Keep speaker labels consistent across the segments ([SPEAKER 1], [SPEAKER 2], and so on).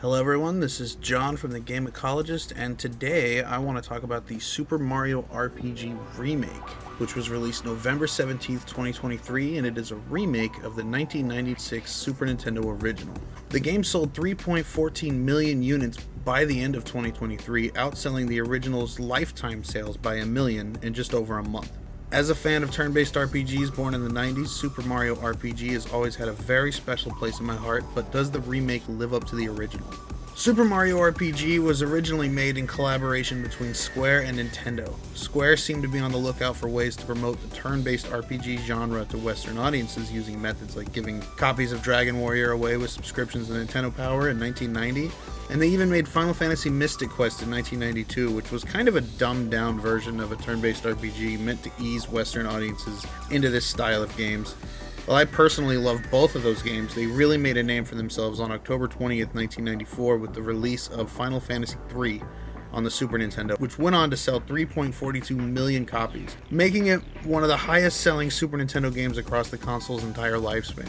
[SPEAKER 1] Hello everyone, this is John from the Gameacologists, and today I want to talk about the Super Mario RPG Remake, which was released November 17th, 2023, and it is a remake of the 1996 Super Nintendo original. The game sold 3.14 million units by the end of 2023, outselling the original's lifetime sales by a million in just over a month. As a fan of turn-based RPGs born in the 90s, Super Mario RPG has always had a very special place in my heart, but does the remake live up to the original? Super Mario RPG was originally made in collaboration between Square and Nintendo. Square seemed to be on the lookout for ways to promote the turn-based RPG genre to Western audiences using methods like giving copies of Dragon Warrior away with subscriptions to Nintendo Power in 1990, and they even made Final Fantasy Mystic Quest in 1992, which was kind of a dumbed-down version of a turn-based RPG meant to ease Western audiences into this style of games. While I personally love both of those games, they really made a name for themselves on October 20th, 1994 with the release of Final Fantasy III on the Super Nintendo, which went on to sell 3.42 million copies, making it one of the highest selling Super Nintendo games across the console's entire lifespan.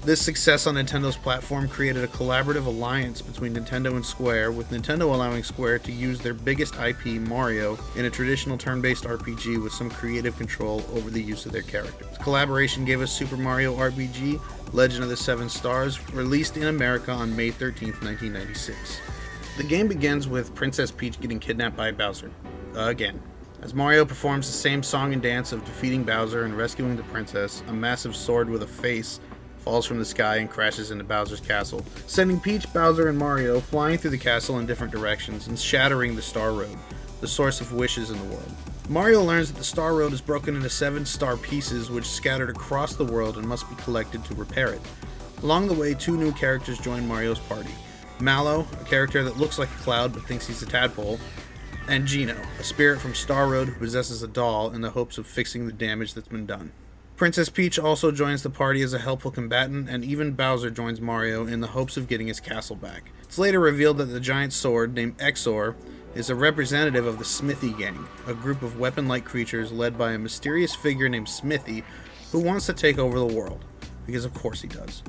[SPEAKER 1] This success on Nintendo's platform created a collaborative alliance between Nintendo and Square, with Nintendo allowing Square to use their biggest IP, Mario, in a traditional turn-based RPG with some creative control over the use of their characters. This collaboration gave us Super Mario RPG Legend of the Seven Stars, released in America on May 13th, 1996. The game begins with Princess Peach getting kidnapped by Bowser. Again. As Mario performs the same song and dance of defeating Bowser and rescuing the princess, a massive sword with a face falls from the sky and crashes into Bowser's castle, sending Peach, Bowser, and Mario flying through the castle in different directions and shattering the Star Road, the source of wishes in the world. Mario learns that the Star Road is broken into 7 star pieces which scattered across the world and must be collected to repair it. Along the way, 2 new characters join Mario's party. Mallow, a character that looks like a cloud but thinks he's a tadpole, and Geno, a spirit from Star Road who possesses a doll in the hopes of fixing the damage that's been done. Princess Peach also joins the party as a helpful combatant, and even Bowser joins Mario in the hopes of getting his castle back. It's later revealed that the giant sword, named Exor, is a representative of the Smithy Gang, a group of weapon-like creatures led by a mysterious figure named Smithy, who wants to take over the world, because of course he does.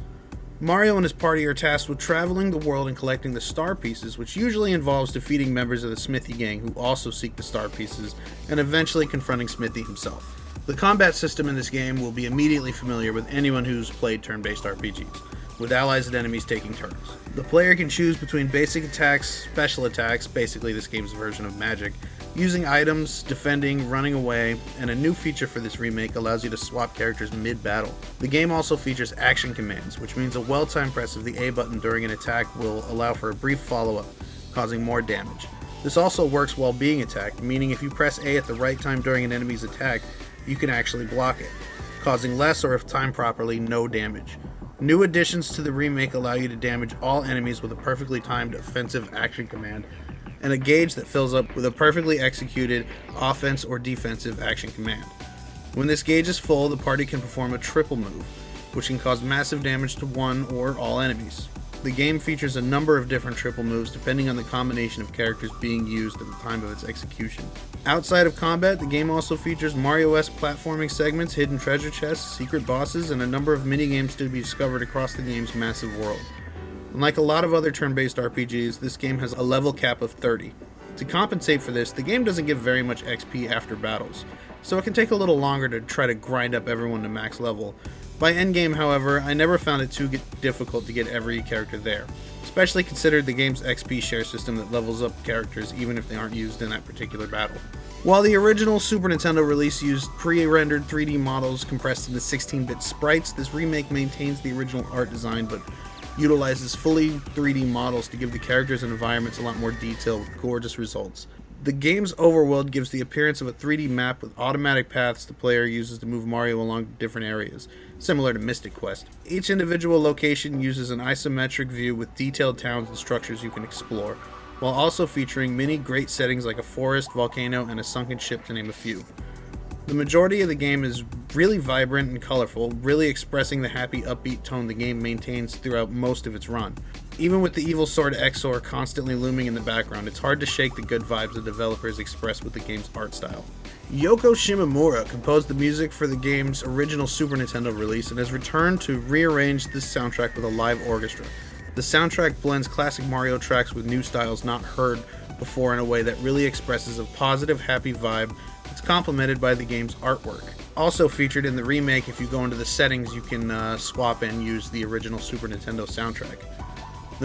[SPEAKER 1] Mario and his party are tasked with traveling the world and collecting the star pieces, which usually involves defeating members of the Smithy Gang who also seek the star pieces, and eventually confronting Smithy himself. The combat system in this game will be immediately familiar with anyone who's played turn-based RPGs, with allies and enemies taking turns. The player can choose between basic attacks, special attacks, basically this game's version of magic, using items, defending, running away, and a new feature for this remake allows you to swap characters mid-battle. The game also features action commands, which means a well-timed press of the A button during an attack will allow for a brief follow-up, causing more damage. This also works while being attacked, meaning if you press A at the right time during an enemy's attack, you can actually block it, causing less, or if timed properly, no damage. New additions to the remake allow you to damage all enemies with a perfectly timed offensive action command, and a gauge that fills up with a perfectly executed offense or defensive action command. When this gauge is full, the party can perform a triple move, which can cause massive damage to one or all enemies. The game features a number of different triple moves depending on the combination of characters being used at the time of its execution. Outside of combat, the game also features Mario-esque platforming segments, hidden treasure chests, secret bosses, and a number of mini-games to be discovered across the game's massive world. Unlike a lot of other turn-based RPGs, this game has a level cap of 30. To compensate for this, the game doesn't give very much XP after battles, so it can take a little longer to try to grind up everyone to max level. By endgame, however, I never found it too difficult to get every character there, especially considering the game's XP share system that levels up characters even if they aren't used in that particular battle. While the original Super Nintendo release used pre-rendered 3D models compressed into 16-bit sprites, this remake maintains the original art design but utilizes fully 3D models to give the characters and environments a lot more detail with gorgeous results. The game's overworld gives the appearance of a 3D map with automatic paths the player uses to move Mario along different areas, similar to Mystic Quest. Each individual location uses an isometric view with detailed towns and structures you can explore, while also featuring many great settings like a forest, volcano, and a sunken ship to name a few. The majority of the game is really vibrant and colorful, really expressing the happy, upbeat tone the game maintains throughout most of its run. Even with the evil sword Exor constantly looming in the background, it's hard to shake the good vibes the developers express with the game's art style. Yoko Shimomura composed the music for the game's original Super Nintendo release and has returned to rearrange this soundtrack with a live orchestra. The soundtrack blends classic Mario tracks with new styles not heard before in a way that really expresses a positive, happy vibe that's complemented by the game's artwork. Also featured in the remake, if you go into the settings, you can swap and use the original Super Nintendo soundtrack.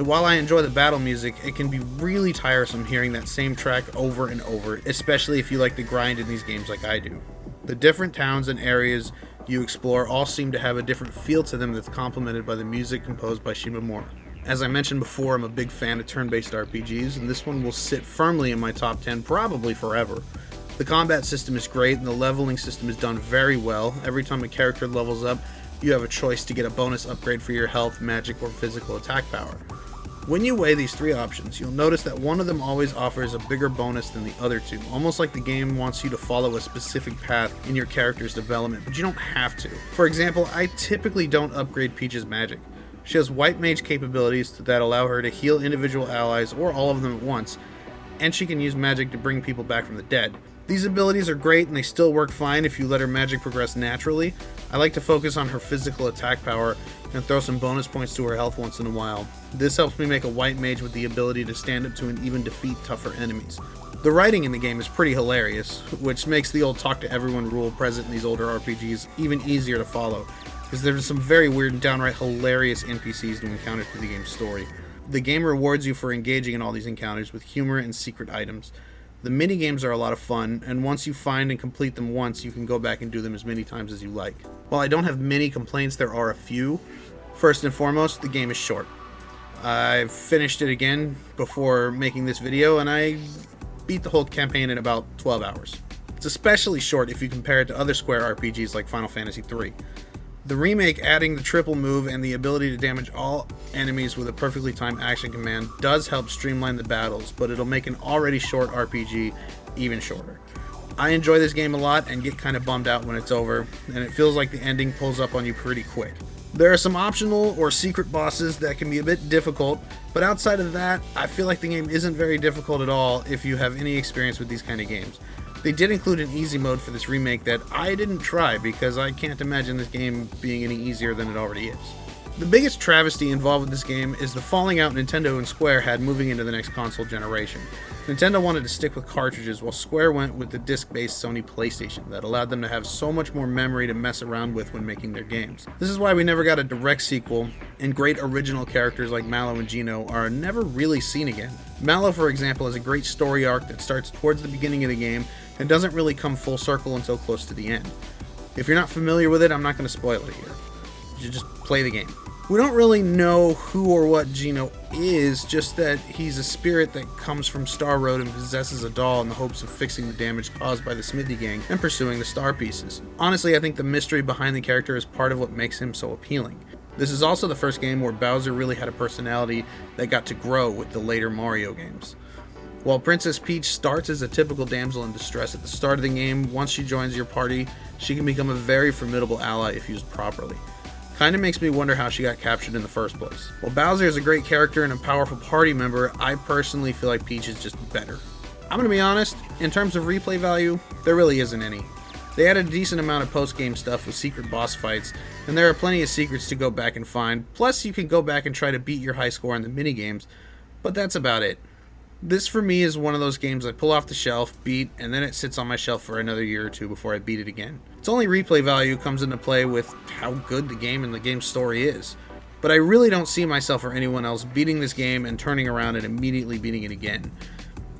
[SPEAKER 1] While I enjoy the battle music, it can be really tiresome hearing that same track over and over, especially if you like to grind in these games like I do. The different towns and areas you explore all seem to have a different feel to them that's complemented by the music composed by Shimomura. As I mentioned before, I'm a big fan of turn-based RPGs, and this one will sit firmly in my top 10 probably forever. The combat system is great, and the leveling system is done very well. Every time a character levels up, you have a choice to get a bonus upgrade for your health, magic, or physical attack power. When you weigh these three options, you'll notice that one of them always offers a bigger bonus than the other two, almost like the game wants you to follow a specific path in your character's development, but you don't have to. For example, I typically don't upgrade Peach's magic. She has White Mage capabilities that allow her to heal individual allies or all of them at once, and she can use magic to bring people back from the dead. These abilities are great and they still work fine if you let her magic progress naturally. I like to focus on her physical attack power and throw some bonus points to her health once in a while. This helps me make a White Mage with the ability to stand up to and even defeat tougher enemies. The writing in the game is pretty hilarious, which makes the old talk to everyone rule present in these older RPGs even easier to follow, because there's some very weird and downright hilarious NPCs to encounter through the game's story. The game rewards you for engaging in all these encounters with humor and secret items. The mini-games are a lot of fun, and once you find and complete them once, you can go back and do them as many times as you like. While I don't have many complaints, there are a few. First and foremost, the game is short. I've finished it again before making this video, and I beat the whole campaign in about 12 hours. It's especially short if you compare it to other Square RPGs like Final Fantasy III. The remake, adding the triple move and the ability to damage all enemies with a perfectly timed action command, does help streamline the battles, but it'll make an already short RPG even shorter. I enjoy this game a lot and get kind of bummed out when it's over, and it feels like the ending pulls up on you pretty quick. There are some optional or secret bosses that can be a bit difficult, but outside of that, I feel like the game isn't very difficult at all if you have any experience with these kind of games. They did include an easy mode for this remake that I didn't try because I can't imagine this game being any easier than it already is. The biggest travesty involved with this game is the falling out Nintendo and Square had moving into the next console generation. Nintendo wanted to stick with cartridges while Square went with the disc-based Sony PlayStation that allowed them to have so much more memory to mess around with when making their games. This is why we never got a direct sequel, and great original characters like Mallow and Geno are never really seen again. Mallow, for example, has a great story arc that starts towards the beginning of the game and doesn't really come full circle until close to the end. If you're not familiar with it, I'm not going to spoil it here. You just play the game. We don't really know who or what Geno is, just that he's a spirit that comes from Star Road and possesses a doll in the hopes of fixing the damage caused by the Smithy Gang and pursuing the star pieces. Honestly, I think the mystery behind the character is part of what makes him so appealing. This is also the first game where Bowser really had a personality that got to grow with the later Mario games. While Princess Peach starts as a typical damsel in distress at the start of the game, once she joins your party, she can become a very formidable ally if used properly. Kinda makes me wonder how she got captured in the first place. While Bowser is a great character and a powerful party member, I personally feel like Peach is just better. I'm gonna be honest, in terms of replay value, there really isn't any. They added a decent amount of post-game stuff with secret boss fights, and there are plenty of secrets to go back and find, plus you can go back and try to beat your high score in the minigames, but that's about it. This for me is one of those games I pull off the shelf, beat, and then it sits on my shelf for another year or two before I beat it again. Its only replay value comes into play with how good the game and the game's story is. But I really don't see myself or anyone else beating this game and turning around and immediately beating it again.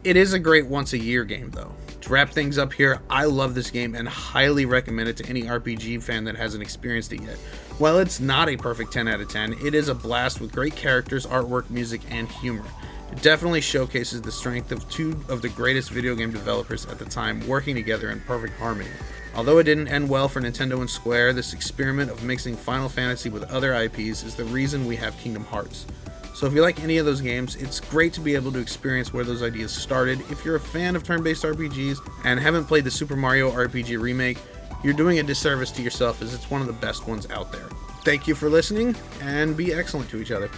[SPEAKER 1] It is a great once-a-year game though. To wrap things up here, I love this game and highly recommend it to any RPG fan that hasn't experienced it yet. While it's not a perfect 10 out of 10, it is a blast with great characters, artwork, music, and humor. It definitely showcases the strength of two of the greatest video game developers at the time working together in perfect harmony. Although it didn't end well for Nintendo and Square, this experiment of mixing Final Fantasy with other IPs is the reason we have Kingdom Hearts. So if you like any of those games, it's great to be able to experience where those ideas started. If you're a fan of turn-based RPGs and haven't played the Super Mario RPG Remake, you're doing a disservice to yourself as it's one of the best ones out there. Thank you for listening, and be excellent to each other.